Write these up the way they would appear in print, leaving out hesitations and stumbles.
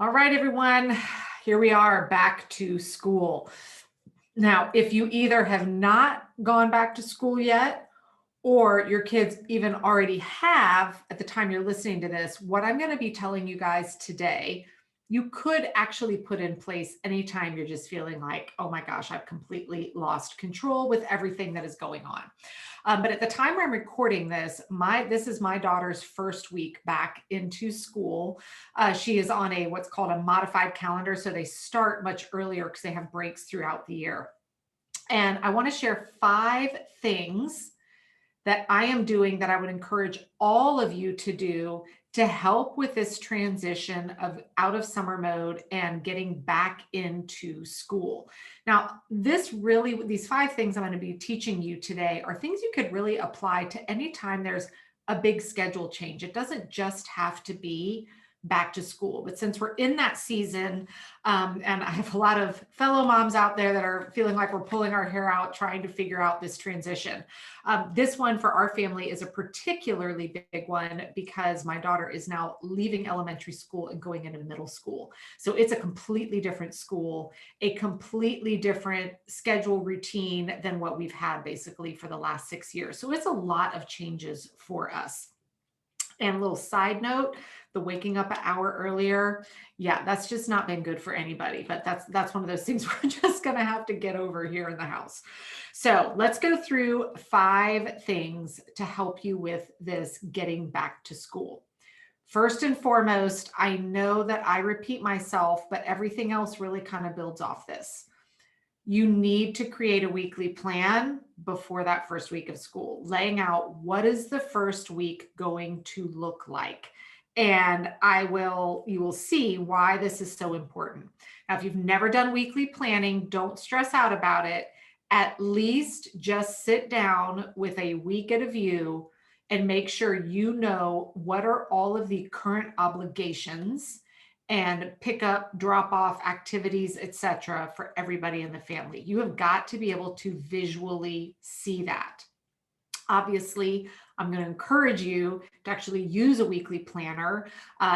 All right, everyone, here we are back to school. Now, if you either have not gone back to school yet, or your kids even already have at the time you're listening to this, what I'm going to be telling you guys today, you could actually put in place anytime you're just feeling like, oh my gosh, I've completely lost control with everything that is going on. But at the time I'm recording this, this is my daughter's first week back into school. She is on what's called a modified calendar, so they start much earlier because they have breaks throughout the year. And I want to share 5 things that I am doing that I would encourage all of you to do to help with this transition of out of summer mode and getting back into school. Now, these 5 things I'm going to be teaching you today are things you could really apply to any time there's a big schedule change. It doesn't just have to be back to school, but since we're in that season, and I have a lot of fellow moms out there that are feeling like we're pulling our hair out trying to figure out this transition. This one for our family is a particularly big one because my daughter is now leaving elementary school and going into middle school. So it's a completely different school, a completely different schedule routine than what we've had basically for the last 6 years. So it's a lot of changes for us. And a little side note, the waking up an hour earlier, yeah, that's just not been good for anybody, but that's one of those things we're just going to have to get over here in the house. So let's go through 5 things to help you with this getting back to school. First and foremost, I know that I repeat myself, but everything else really kind of builds off this. You need to create a weekly plan before that first week of school, laying out what is the first week going to look like. And you will see why this is so important. Now, if you've never done weekly planning, don't stress out about it. At least just sit down with a week at a view and make sure you know what are all of the current obligations and pick up, drop off activities, etc., for everybody in the family. You have got to be able to visually see that. Obviously, I'm going to encourage you to actually use a weekly planner.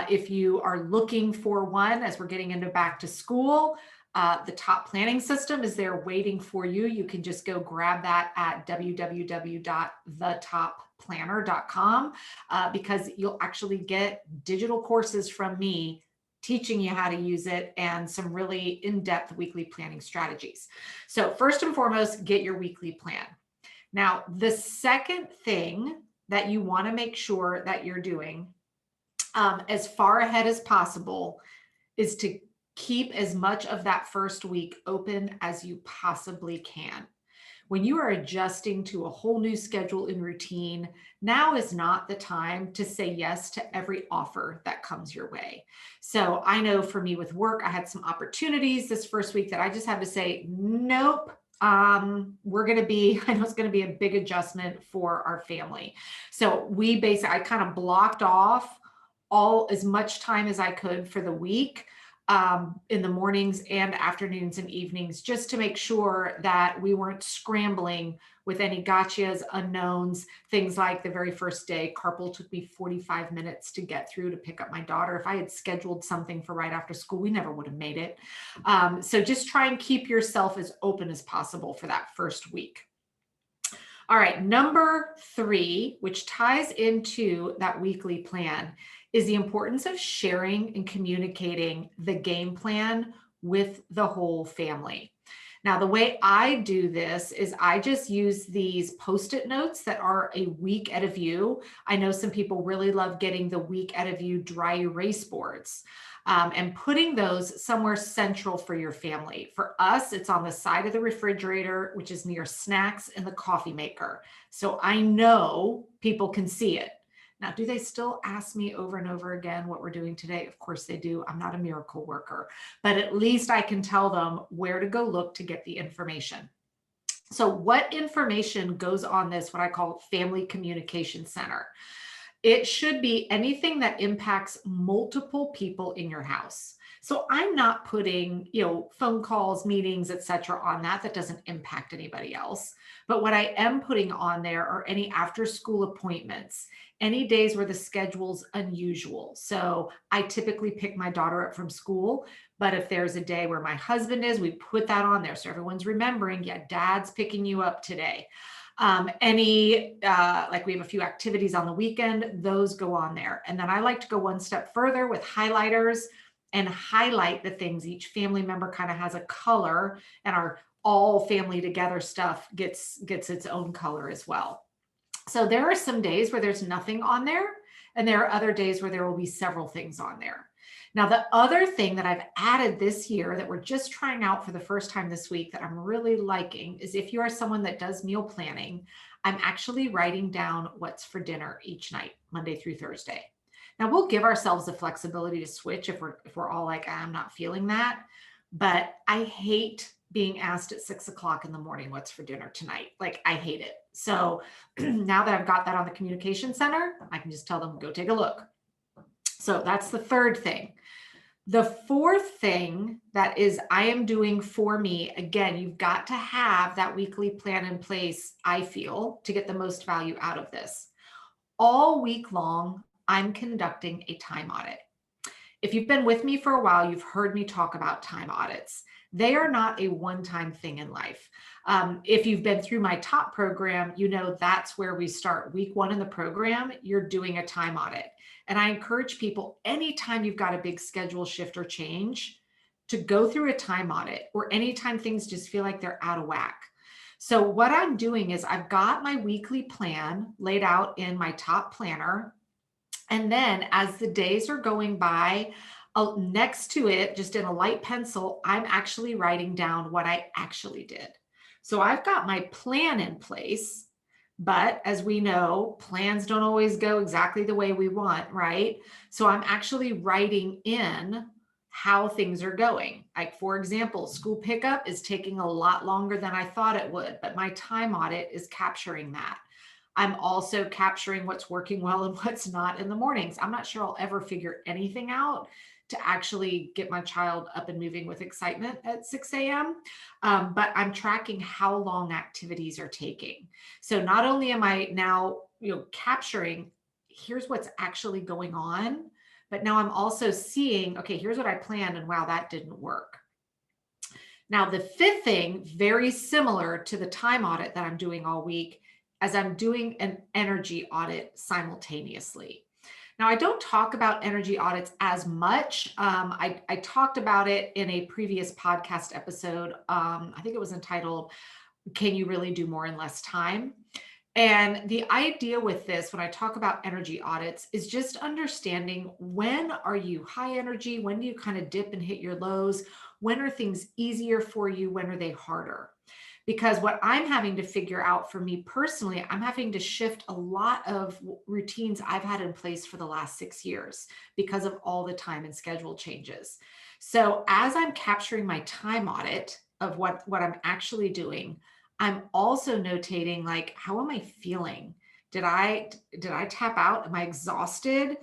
If you are looking for one as we're getting into back to school, the Top Planning System is there waiting for you. You can just go grab that at www.thetopplanner.com because you'll actually get digital courses from me teaching you how to use it and some really in-depth weekly planning strategies. So first and foremost, get your weekly plan. Now, the second thing that you want to make sure that you're doing as far ahead as possible is to keep as much of that first week open as you possibly can. When you are adjusting to a whole new schedule and routine, now is not the time to say yes to every offer that comes your way. So I know for me with work, I had some opportunities this first week that I just had to say, nope. I know it's going to be a big adjustment for our family. So I kind of blocked off as much time as I could for the week. In the mornings and afternoons and evenings, just to make sure that we weren't scrambling with any gotchas, unknowns, things like the very first day, carpool took me 45 minutes to get through to pick up my daughter. If I had scheduled something for right after school, we never would have made it. So just try and keep yourself as open as possible for that first week. All right, number 3, which ties into that weekly plan, is the importance of sharing and communicating the game plan with the whole family. Now, the way I do this is I just use these Post-it notes that are a week at a view. I know some people really love getting the week at a view dry erase boards and putting those somewhere central for your family. For us, it's on the side of the refrigerator, which is near snacks and the coffee maker. So I know people can see it. Now, do they still ask me over and over again what we're doing today? Of course they do. I'm not a miracle worker, but at least I can tell them where to go look to get the information. So what information goes on this, what I call Family Communication Center? It should be anything that impacts multiple people in your house. So I'm not putting, phone calls, meetings, etc. on that. That doesn't impact anybody else. But what I am putting on there are any after school appointments, any days where the schedule's unusual. So I typically pick my daughter up from school, but if there's a day where my husband is, we put that on there. So everyone's remembering, yeah, dad's picking you up today. Like we have a few activities on the weekend, those go on there. And then I like to go one step further with highlighters and highlight the things. Each family member kind of has a color, and our all family together stuff gets its own color as well. So there are some days where there's nothing on there, and there are other days where there will be several things on there. Now, the other thing that I've added this year that we're just trying out for the first time this week that I'm really liking is, if you are someone that does meal planning, I'm actually writing down what's for dinner each night, Monday through Thursday. Now, we'll give ourselves the flexibility to switch if we're all like, I'm not feeling that. But I hate being asked at 6 o'clock in the morning, what's for dinner tonight? Like, I hate it. So now that I've got that on the communication center, I can just tell them, go take a look. So that's the third thing. The fourth thing that is I am doing for me, again, you've got to have that weekly plan in place, I feel, to get the most value out of this. All week long, I'm conducting a time audit. If you've been with me for a while, you've heard me talk about time audits. They are not a one-time thing in life. If you've been through my top program, you know that's where we start. Week 1 in the program, you're doing a time audit. And I encourage people, anytime you've got a big schedule shift or change, to go through a time audit, or anytime things just feel like they're out of whack. So what I'm doing is I've got my weekly plan laid out in my top planner. And then as the days are going by, next to it, just in a light pencil, I'm actually writing down what I actually did. So I've got my plan in place, but as we know, plans don't always go exactly the way we want, right? So I'm actually writing in how things are going. Like, for example, school pickup is taking a lot longer than I thought it would, but my time audit is capturing that. I'm also capturing what's working well and what's not in the mornings. I'm not sure I'll ever figure anything out to actually get my child up and moving with excitement at 6 a.m. But I'm tracking how long activities are taking. So not only am I now, capturing, here's what's actually going on, but now I'm also seeing, okay, here's what I planned, and wow, that didn't work. Now, the fifth thing, very similar to the time audit that I'm doing all week, as I'm doing an energy audit simultaneously. Now, I don't talk about energy audits as much. I talked about it in a previous podcast episode. I think it was entitled, Can You Really Do More in Less Time? And the idea with this, when I talk about energy audits, is just understanding, when are you high energy? When do you kind of dip and hit your lows? When are things easier for you? When are they harder? Because what I'm having to figure out for me personally, I'm having to shift a lot of routines I've had in place for the last 6 years because of all the time and schedule changes. So as I'm capturing my time audit of what I'm actually doing, I'm also notating, like, how am I feeling? Did I tap out? Am I exhausted?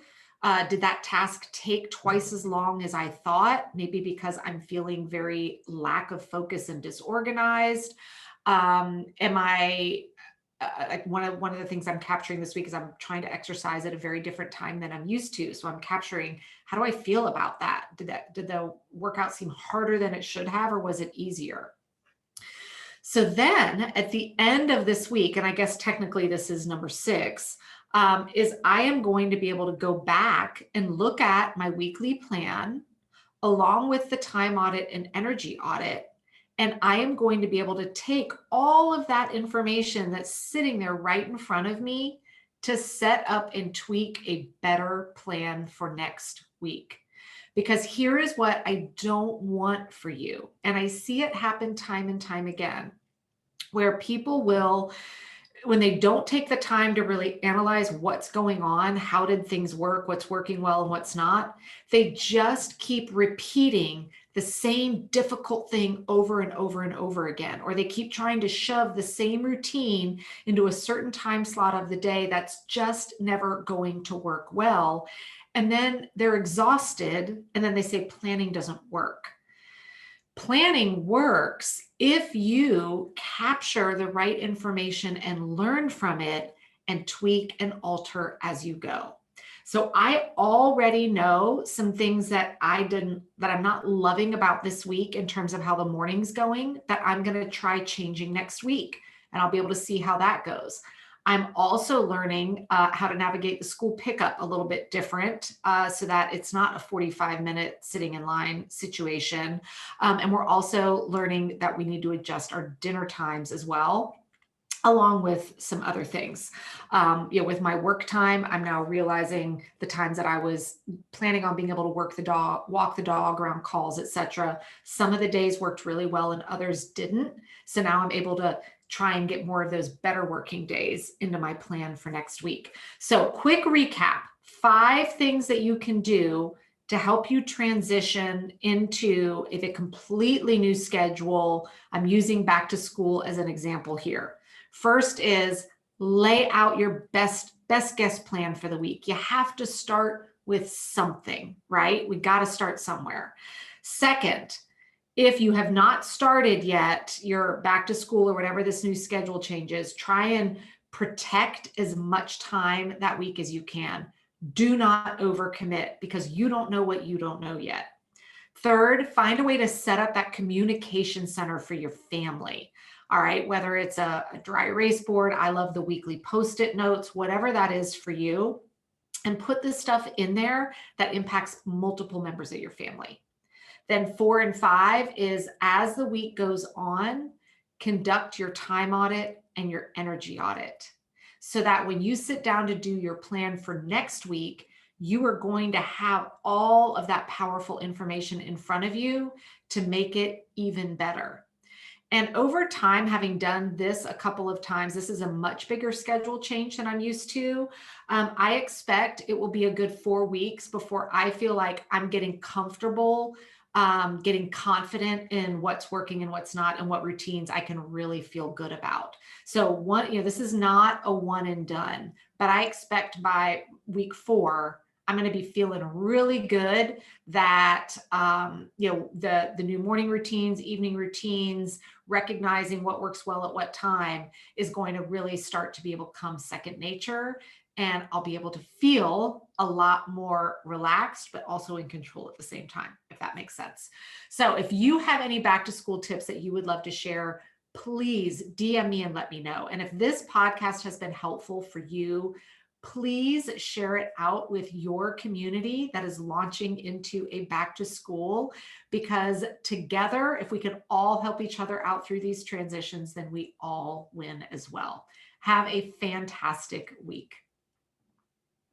Did that task take twice as long as I thought? Maybe because I'm feeling very lack of focus and disorganized. Am I like, one of the things I'm capturing this week is I'm trying to exercise at a very different time than I'm used to. So I'm capturing, how do I feel about that? Did the workout seem harder than it should have, or was it easier? So then at the end of this week, and I guess technically this is number 6, is I am going to be able to go back and look at my weekly plan along with the time audit and energy audit. And I am going to be able to take all of that information that's sitting there right in front of me to set up and tweak a better plan for next week. Because here is what I don't want for you. And I see it happen time and time again, where people will when they don't take the time to really analyze what's going on, how did things work, what's working well and what's not, they just keep repeating the same difficult thing over and over and over again, or they keep trying to shove the same routine into a certain time slot of the day that's just never going to work well. And then they're exhausted, and then they say planning doesn't work. Planning works if you capture the right information and learn from it and tweak and alter as you go. So I already know some things that I'm not loving about this week in terms of how the morning's going, that I'm going to try changing next week, and I'll be able to see how that goes. I'm also learning how to navigate the school pickup a little bit different, so that it's not a 45-minute sitting in line situation. And we're also learning that we need to adjust our dinner times as well, along with some other things. With my work time, I'm now realizing the times that I was planning on being able to walk the dog around calls, etc. Some of the days worked really well and others didn't. So now I'm able to try and get more of those better working days into my plan for next week. So quick recap, 5 things that you can do to help you transition into a completely new schedule. I'm using back to school as an example here. First is lay out your best guess plan for the week. You have to start with something, right? We got to start somewhere. Second, if you have not started yet your back to school or whatever this new schedule changes, try and protect as much time that week as you can. Do not overcommit, because you don't know what you don't know yet. Third, find a way to set up that communication center for your family. All right, whether it's a dry erase board, I love the weekly Post-it notes, whatever that is for you, and put this stuff in there that impacts multiple members of your family. Then 4 and 5 is, as the week goes on, conduct your time audit and your energy audit, so that when you sit down to do your plan for next week, you are going to have all of that powerful information in front of you to make it even better. And over time, having done this a couple of times, this is a much bigger schedule change than I'm used to. I expect it will be a good 4 weeks before I feel like I'm getting comfortable, getting confident in what's working and what's not, and what routines I can really feel good about. So this is not a one and done, but I expect by week 4, I'm going to be feeling really good that, the new morning routines, evening routines, recognizing what works well at what time is going to really start to be able to come second nature. And I'll be able to feel a lot more relaxed, but also in control at the same time, if that makes sense. So if you have any back to school tips that you would love to share, please DM me and let me know. And if this podcast has been helpful for you, please share it out with your community that is launching into a back to school, because together, if we can all help each other out through these transitions, then we all win as well. Have a fantastic week.